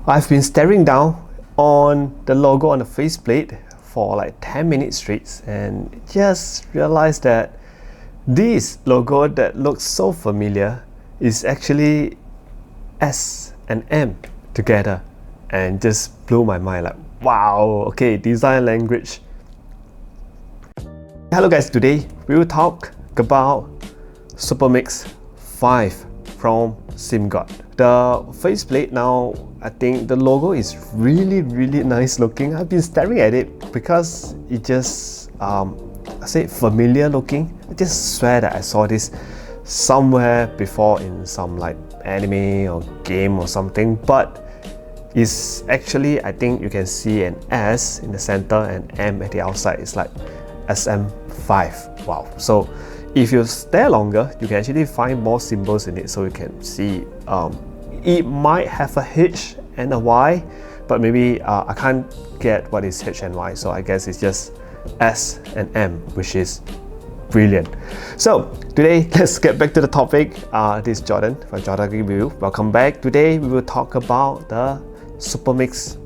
I've been staring down on the logo on the faceplate for like 10 minutes straight and just realized that this logo that looks so familiar is actually S and M together, and just blew my mind like, wow, okay, design language. Hello guys, today we will talk about Supermix 5 from Simgot. The faceplate now, I think the logo is really nice looking. I've been staring at it because it just I say familiar looking. I just swear that I saw this somewhere before in some like anime or game or something, but it's actually, I think you can see an S in the center and M at the outside. It's like SM5. Wow. So if you stare longer, you can actually find more symbols in it, so you can see it might have a H and a Y, but maybe I can't get what is H and Y, so I guess it's just S and M, which is brilliant. So today, let's get back to the topic. This is Jordan from Jordan Review. Welcome back. Today we will talk about the Supermix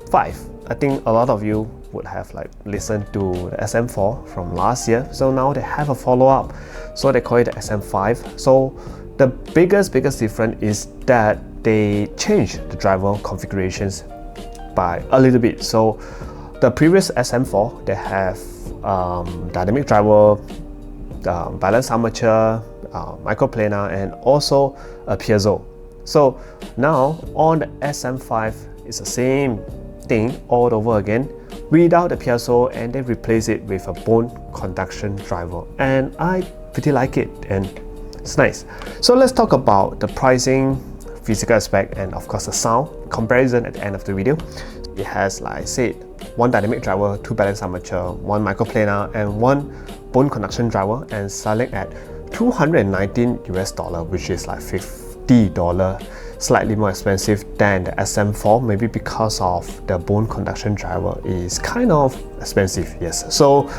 5. I think a lot of you would have like listened to the SM4 from last year, so now they have a follow-up, so they call it the SM5. So the biggest difference is that they changed the driver configurations by a little bit. So the previous SM4, they have dynamic driver, balance armature, microplanar, and also a piezo. So now on the SM5, it's the same thing all over again without the piezo, and they replace it with a bone conduction driver, and I pretty like it and it's nice. So let's talk about the pricing, physical aspect, and of course the sound comparison at the end of the video. It has, like I said, one dynamic driver, two balance armature, one microplanar, and one bone conduction driver, and selling at $219 US, which is like $50, slightly more expensive than the SM4, maybe because of the bone conduction driver is kind of expensive, yes. So,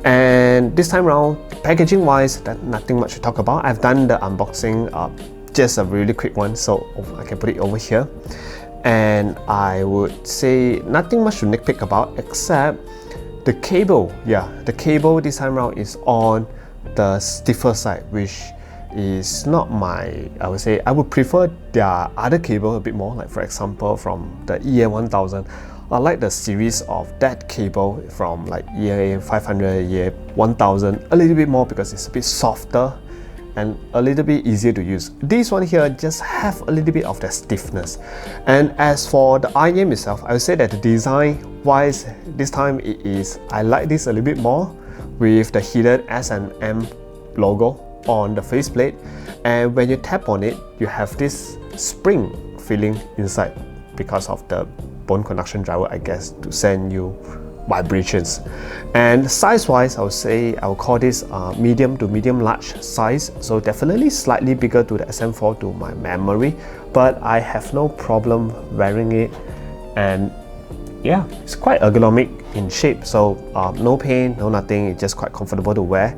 and this time around, packaging wise, that nothing much to talk about. I've done the unboxing, just a really quick one, so I can put it over here. And I would say nothing much to nitpick about except the cable. Yeah, the cable this time around is on the stiffer side, which is not my, I would say, I would prefer their other cable a bit more, like for example from the EA1000. I like the series of that cable from like EA500, EA1000 a little bit more because it's a bit softer and a little bit easier to use. This one here just have a little bit of that stiffness. And as for the IM itself, I would say that the design wise, this time it is, I like this a little bit more with the hidden S&M logo on the faceplate, and when you tap on it, you have this spring feeling inside because of the bone conduction driver, I guess, to send you vibrations. And size wise, I would say I would call this medium to medium large size, so definitely slightly bigger to the SM4 to my memory, but I have no problem wearing it, and yeah, it's quite ergonomic in shape, so no pain, no nothing. It's just quite comfortable to wear,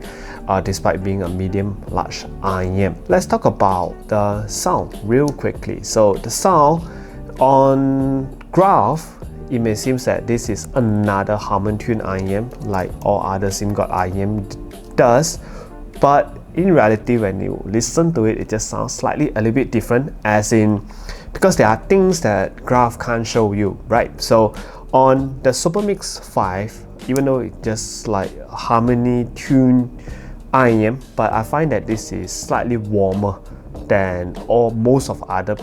despite being a medium large IM. Let's talk about the sound real quickly. So the sound on graph, it may seem that this is another Harman Tune IM like all other Simgot IM does, but in reality when you listen to it, it just sounds slightly a little bit different, as in because there are things that graph can't show you, right? So on the Supermix 5, even though it's just like Harmony Tune IM, but I find that this is slightly warmer than most of other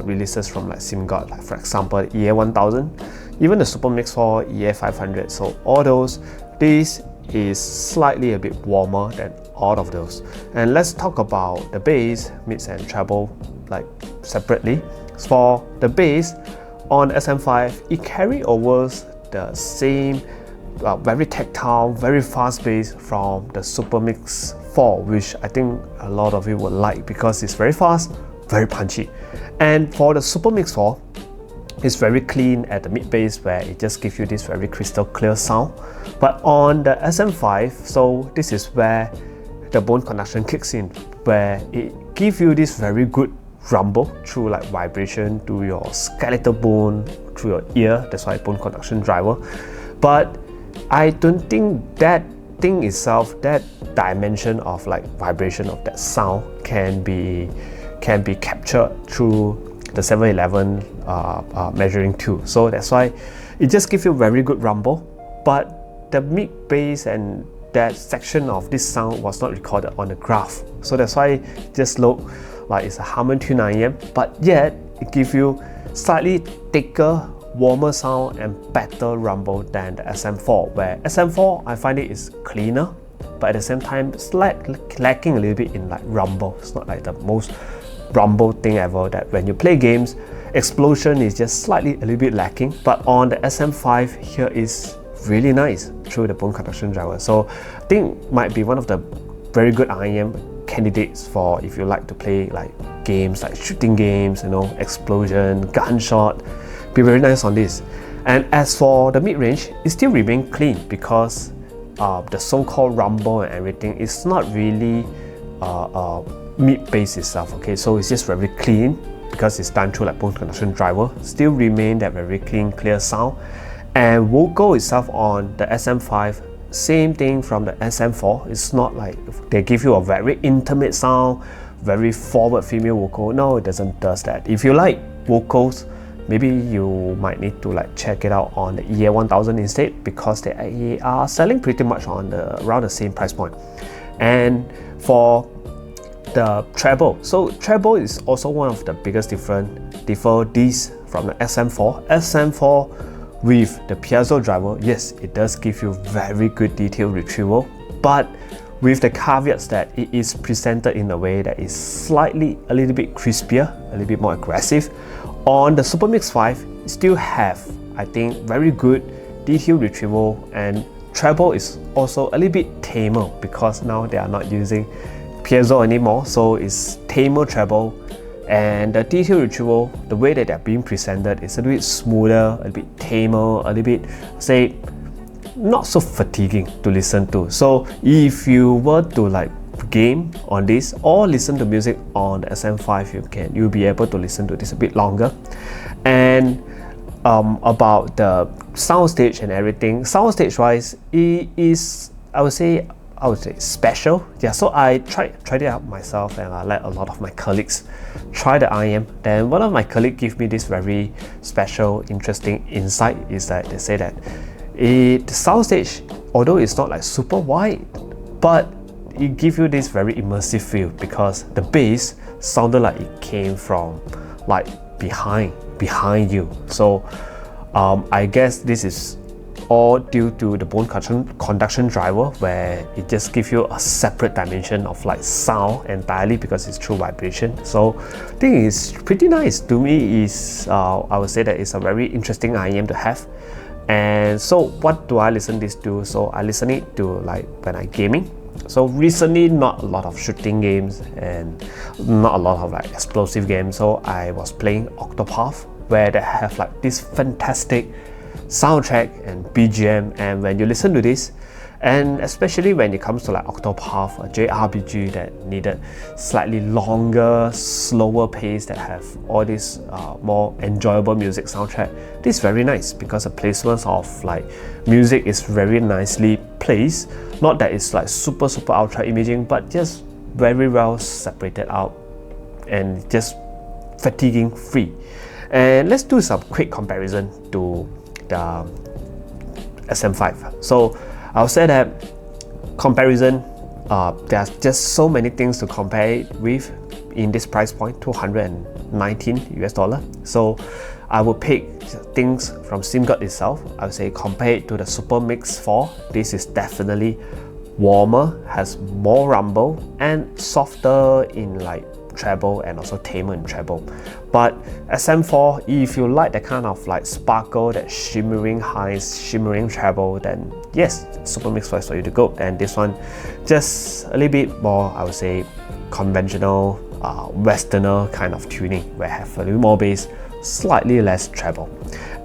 releases from like Simgot, like for example EA1000, even the Supermix 4, EA500. So all those, this is slightly a bit warmer than all of those. And let's talk about the bass, mids, and treble like separately. For the bass on SM5, it carry over the same very tactile, very fast bass from the Supermix 4, which I think a lot of you would like because it's very fast, very punchy. And for the Supermix 4, it's very clean at the mid bass, where it just gives you this very crystal clear sound. But on the SM5, so this is where the bone conduction kicks in, where it gives you this very good rumble through like vibration to your skeletal bone, through your ear. That's why bone conduction driver. But I don't think that thing itself, that dimension of like vibration of that sound can be captured through the 711 measuring tool. So that's why it just gives you very good rumble, but the mid bass and that section of this sound was not recorded on the graph. So that's why it just look like it's a Harman 29M, but yet it gives you slightly thicker, warmer sound and better rumble than the SM4, where SM4 I find it is cleaner, but at the same time it's lacking a little bit in like rumble. It's not like the most rumble thing ever, that when you play games, explosion is just slightly a little bit lacking, but on the SM5 here is really nice through the bone conduction driver. So I think might be one of the very good IEM candidates for if you like to play like games like shooting games, you know, explosion, gunshot, be very nice on this. And as for the mid-range, it still remains clean because the so-called rumble and everything is not really mid-bass itself, okay, so it's just very clean because it's done through like bone conduction driver, still remain that very clean, clear sound. And vocal itself on the SM5, same thing from the SM4. It's not like they give you a very intimate sound, very forward female vocal. No, it doesn't does that. If you like vocals, maybe you might need to like check it out on the EA1000 instead, because they are selling pretty much on around the same price point. And for the treble, so treble is also one of the biggest differences from the SM4. SM4 with the piezo driver, yes, it does give you very good detail retrieval, but with the caveats that it is presented in a way that is slightly a little bit crispier, a little bit more aggressive. On the Supermix 5, you still have, I think, very good detail retrieval, and treble is also a little bit tamer because now they are not using piezo anymore, so it's tamer treble. And the detail retrieval, the way that they're being presented is a little bit smoother, a little bit tamer, a little bit, say, not so fatiguing to listen to. So if you were to like game on this or listen to music on the SM5, you'll be able to listen to this a bit longer. And about the soundstage and everything, soundstage wise, it is, I would say special. Yeah, so I tried it out myself, and I let a lot of my colleagues try the IM. Then one of my colleagues gave me this very special, interesting insight, is that they say that the soundstage, although it's not like super wide, but it gives you this very immersive feel because the bass sounded like it came from like behind you. So I guess this is all due to the bone conduction driver, where it just gives you a separate dimension of like sound entirely because it's through vibration. So I think it's pretty nice. To me, is I would say that it's a very interesting IEM to have. And so what do I listen this to? So I listen it to like when I'm gaming. So recently, not a lot of shooting games and not a lot of like explosive games. So I was playing Octopath, where they have like this fantastic soundtrack and BGM, and when you listen to this, and especially when it comes to like Octopath, a JRPG that needed slightly longer, slower pace, that have all this more enjoyable music soundtrack, this is very nice because the placements of like music is very nicely placed. Not that it's like super ultra imaging, but just very well separated out and just fatiguing free. And let's do some quick comparison to the SM5. So I'll say that comparison, there's just so many things to compare it with in this price point, $219 US. So I will pick things from Simgot itself. I would say compare it to the Supermix 4. This is definitely warmer, has more rumble, and softer in like treble and also tamer in treble. But SM4, if you like that kind of like sparkle, that shimmering highs, shimmering treble, then yes, Supermix 4 is for you to go. And this one, just a little bit more, I would say, conventional, westerner kind of tuning, where I have a little more bass, slightly less treble.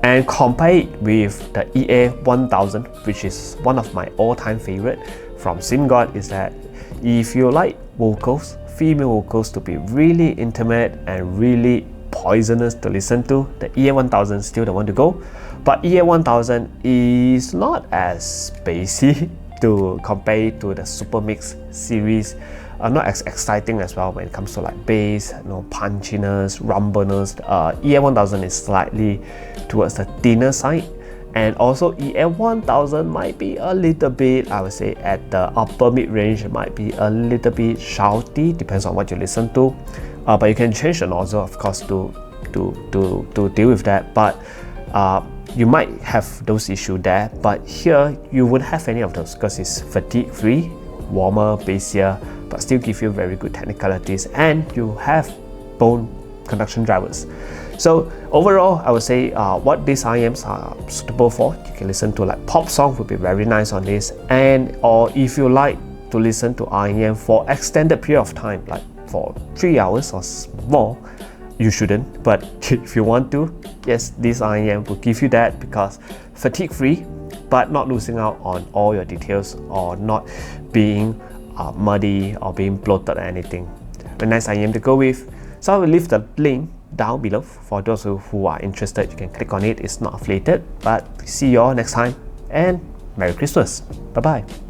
And compare it with the EA1000, which is one of my all-time favorite from Simgot, is that if you like vocals, female vocals to be really intimate and really poisonous to listen to, the EA1000 is still the one to go. But EA1000 is not as bassy to compare to the Supermix series, not as exciting as well when it comes to like bass, punchiness, rumbleness. EA1000 is slightly towards the thinner side, and also EA1000 might be a little bit, I would say, at the upper mid range, it might be a little bit shouty, depends on what you listen to. But you can change the nozzle, of course, to deal with that. But you might have those issues there, but here you wouldn't have any of those because it's fatigue free, warmer, bassier, but still give you very good technicalities, and you have bone conduction drivers. So overall, I would say what these IEMs are suitable for, you can listen to like pop songs would be very nice on this, and or if you like to listen to IEM for extended period of time, like for 3 hours or more, you shouldn't. But if you want to, yes, this IEM will give you that, because fatigue free but not losing out on all your details or not being muddy or being bloated or anything. A nice IEM to go with. So I will leave the link down below for those who are interested. You can click on it. It's not affiliated. But see you all next time, and Merry Christmas. Bye bye.